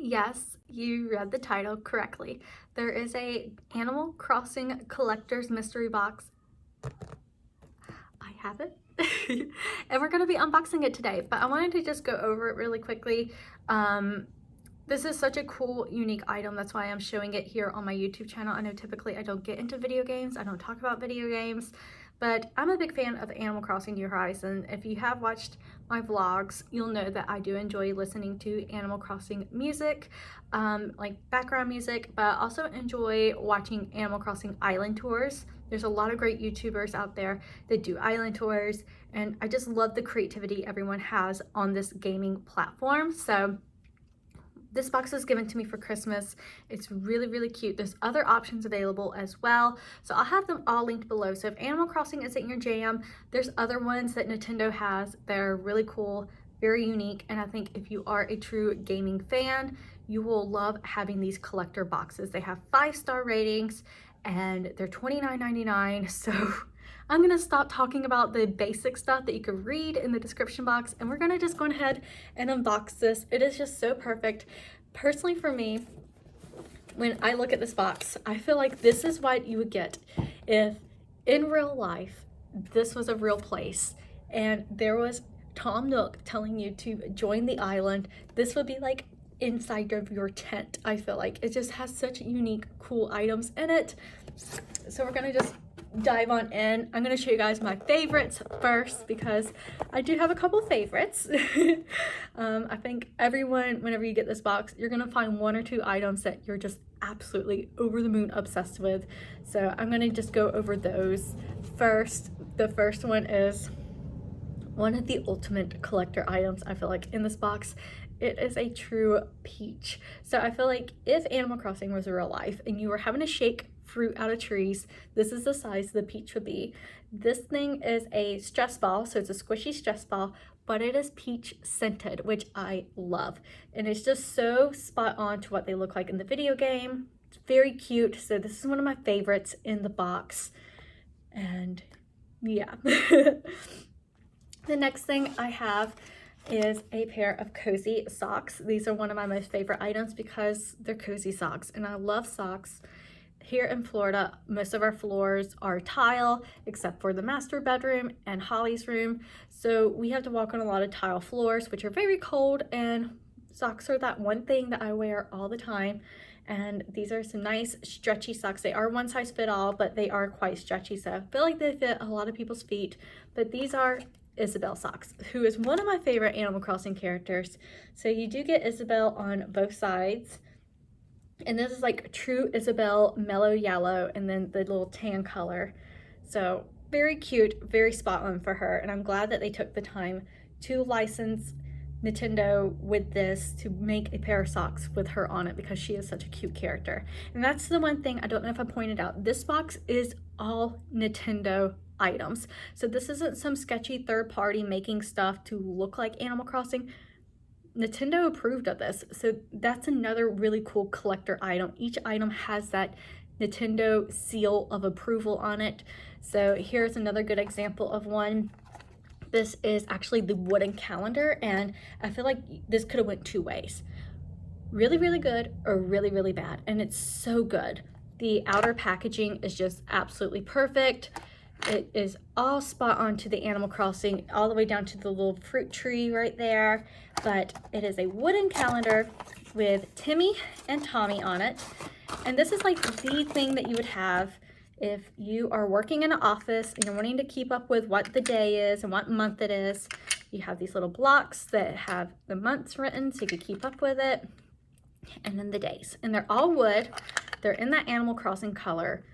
Yes, you read the title correctly. There is a Animal Crossing Collector's Mystery Box. I have it. And we're going to be unboxing it today, but I wanted to just go over it really quickly. This is such a cool, unique item. That's why I'm showing it here on my YouTube channel. I know typically I don't get into video games. I don't talk about video games, but I'm a big fan of Animal Crossing New Horizons. If you have watched my vlogs, you'll know that I do enjoy listening to Animal Crossing music, like background music, but I also enjoy watching Animal Crossing island tours. There's a lot of great YouTubers out there that do island tours, and I just love the creativity everyone has on this gaming platform. So this box was given to me for Christmas. It's really, really cute. There's other options available as well. So I'll have them all linked below. So if Animal Crossing isn't your jam, there's other ones that Nintendo has. They're really cool, very unique. And I think if you are a true gaming fan, you will love having these collector boxes. They have 5-star ratings and they're $29.99. So I'm gonna stop talking about the basic stuff that you can read in the description box, and we're gonna just go ahead and unbox this. It is just so perfect. Personally for me, when I look at this box, I feel like this is what you would get if in real life, this was a real place and there was Tom Nook telling you to join the island. This would be like inside of your tent. I feel like it just has such unique, cool items in it. So we're gonna just dive on in. I'm going to show you guys my favorites first because I do have a couple favorites. I think everyone, whenever you get this box, you're going to find 1 or 2 items that you're just absolutely over the moon obsessed with. So I'm going to just go over those first. The first one is one of the ultimate collector items, I feel like, in this box. It is a true peach. So I feel like if Animal Crossing was real life and you were having to shake fruit out of trees, this is the size the peach would be. This thing is a stress ball, so it's a squishy stress ball, but it is peach scented, which I love. And it's just so spot on to what they look like in the video game. It's very cute. So this is one of my favorites in the box. And yeah. The next thing I have is a pair of cozy socks. These are one of my most favorite items because they're cozy socks, and I love socks. Here in Florida, most of our floors are tile except for the master bedroom and Holly's room. So we have to walk on a lot of tile floors, which are very cold, and socks are that one thing that I wear all the time. And these are some nice stretchy socks. They are one size fit all, but they are quite stretchy. So I feel like they fit a lot of people's feet, but these are Isabelle socks, who is one of my favorite Animal Crossing characters. So you do get Isabelle on both sides, and this is like true Isabelle mellow yellow and then the little tan color. So very cute, very spot on for her, and I'm glad that they took the time to license Nintendo with this to make a pair of socks with her on it because she is such a cute character. And that's the one thing I don't know if I pointed out. This box is all Nintendo items. So this isn't some sketchy third party making stuff to look like Animal Crossing. Nintendo approved of this. So that's another really cool collector item. Each item has that Nintendo seal of approval on it. So here's another good example of one. This is actually the wooden calendar, and I feel like this could have went 2 ways. Really, really good or really, really bad. And it's so good. The outer packaging is just absolutely perfect. It is all spot on to the Animal Crossing, all the way down to the little fruit tree right there. But it is a wooden calendar with Timmy and Tommy on it. And this is like the thing that you would have if you are working in an office and you're wanting to keep up with what the day is and what month it is. You have these little blocks that have the months written so you can keep up with it. And then the days. And they're all wood. They're in that Animal Crossing color.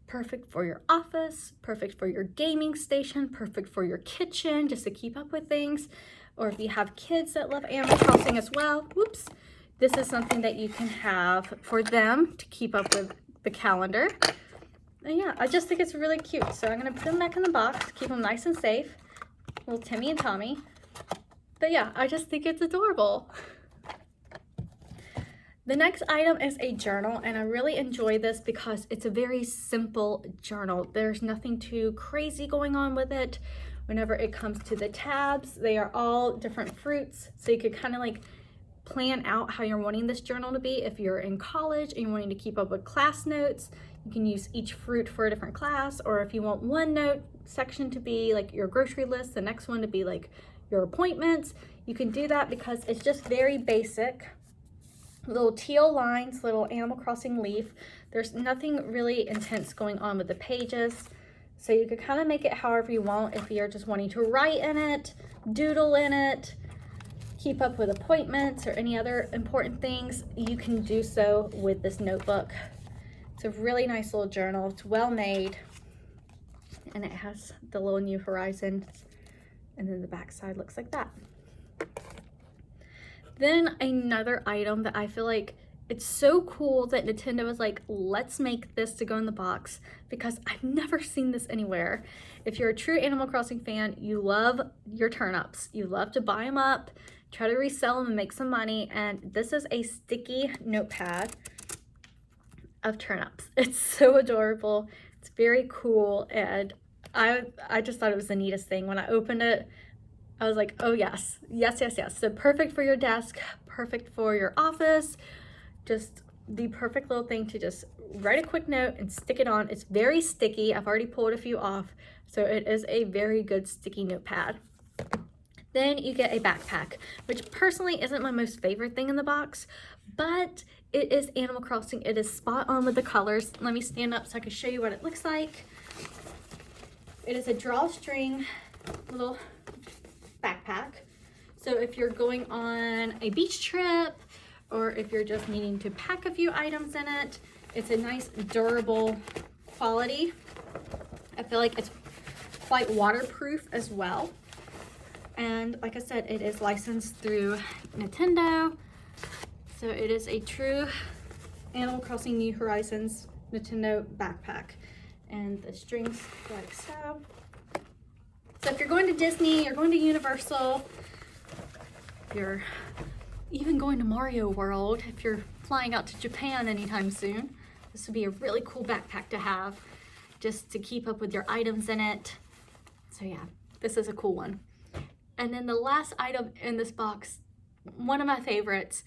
Perfect for your office, perfect for your gaming station, perfect for your kitchen, just to keep up with things. Or if you have kids that love Animal Crossing as well, whoops, this is something that you can have for them to keep up with the calendar. And yeah, I just think it's really cute. So I'm gonna put them back in the box, keep them nice and safe. Little Timmy and Tommy. But yeah, I just think it's adorable. The next item is a journal, and I really enjoy this because it's a very simple journal. There's nothing too crazy going on with it. Whenever it comes to the tabs, they are all different fruits, so you could kind of like plan out how you're wanting this journal to be. If you're in college and you're wanting to keep up with class notes, you can use each fruit for a different class, or if you want one note section to be like your grocery list, the next one to be like your appointments, you can do that because it's just very basic. Little teal lines, little Animal Crossing leaf. There's nothing really intense going on with the pages. So you could kind of make it however you want. If you're just wanting to write in it, doodle in it, keep up with appointments or any other important things, you can do so with this notebook. It's a really nice little journal. It's well made, and it has the little New Horizons, and then the back side looks like that. Then another item that I feel like it's so cool that Nintendo was like, let's make this to go in the box, because I've never seen this anywhere. If you're a true Animal Crossing fan, you love your turnips. You love to buy them up, try to resell them and make some money. And this is a sticky notepad of turnips. It's so adorable. It's very cool. And I just thought it was the neatest thing. When I opened it, I was like, oh yes, yes, yes, yes. So perfect for your desk, perfect for your office, just the perfect little thing to just write a quick note and stick it on. It's very sticky. I've already pulled a few off, so it is a very good sticky notepad. Then you get a backpack, which personally isn't my most favorite thing in the box, but it is Animal Crossing. It is spot on with the colors. Let me stand up so I can show you what it looks like. It is a drawstring little backpack. So if you're going on a beach trip, or if you're just needing to pack a few items in it, it's a nice durable quality. I feel like it's quite waterproof as well. And like I said, it is licensed through Nintendo. So it is a true Animal Crossing New Horizons Nintendo backpack. And the strings like so. So if you're going to Disney, you're going to Universal, you're even going to Mario World, if you're flying out to Japan anytime soon, this would be a really cool backpack to have, just to keep up with your items in it. So yeah, this is a cool one. And then the last item in this box, one of my favorites.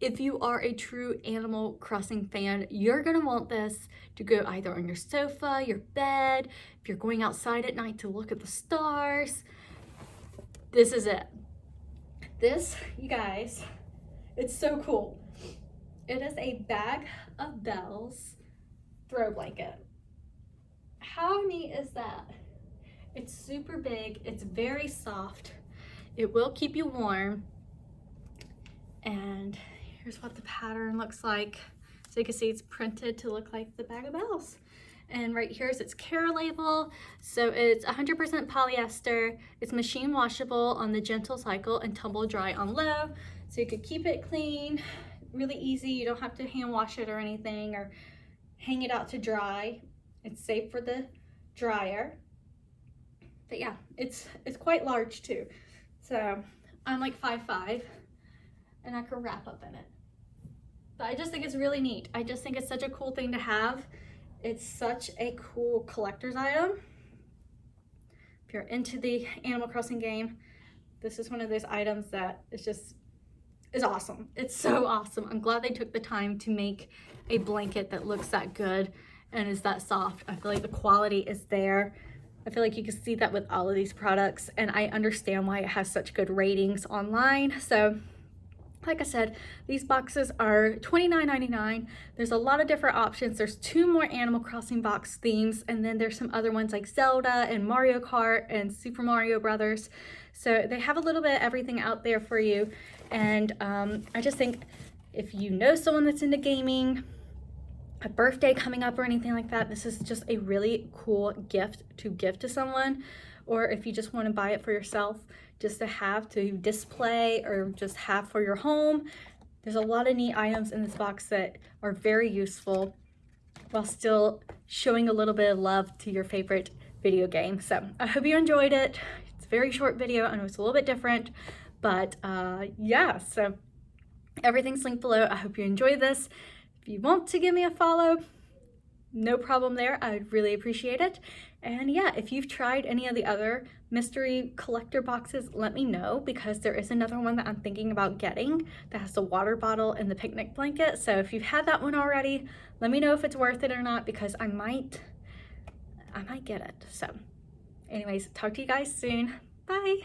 If you are a true Animal Crossing fan, you're gonna want this to go either on your sofa, your bed, if you're going outside at night to look at the stars. This is it. This, you guys, it's so cool. It is a Bag of Bells throw blanket. How neat is that? It's super big, it's very soft, it will keep you warm, and here's what the pattern looks like. So you can see it's printed to look like the Bag of Bells. And right here is its care label. So it's 100% polyester. It's machine washable on the gentle cycle and tumble dry on low. So you could keep it clean, really easy. You don't have to hand wash it or anything or hang it out to dry. It's safe for the dryer. But yeah, it's quite large too. So I'm like 5'5", and I could wrap up in it. But I just think it's really neat. I just think it's such a cool thing to have. It's such a cool collector's item. If you're into the Animal Crossing game, this is one of those items that is awesome. It's so awesome. I'm glad they took the time to make a blanket that looks that good and is that soft. I feel like the quality is there. I feel like you can see that with all of these products, and I understand why it has such good ratings online. So like I said, these boxes are $29.99. There's a lot of different options. There's 2 more Animal Crossing box themes, and then there's some other ones like Zelda and Mario Kart and Super Mario Brothers. So they have a little bit of everything out there for you. And I just think if you know someone that's into gaming, a birthday coming up or anything like that, this is just a really cool gift to give to someone. Or if you just want to buy it for yourself, just to have to display or just have for your home. There's a lot of neat items in this box that are very useful while still showing a little bit of love to your favorite video game. So I hope you enjoyed it. It's a very short video. I know it's a little bit different, but yeah, so everything's linked below. I hope you enjoyed this. If you want to give me a follow, no problem there. I'd really appreciate it. And yeah, if you've tried any of the other mystery collector boxes, let me know, because there is another one that I'm thinking about getting that has the water bottle and the picnic blanket. So if you've had that one already, let me know if it's worth it or not, because I might get it. So anyways, talk to you guys soon. Bye.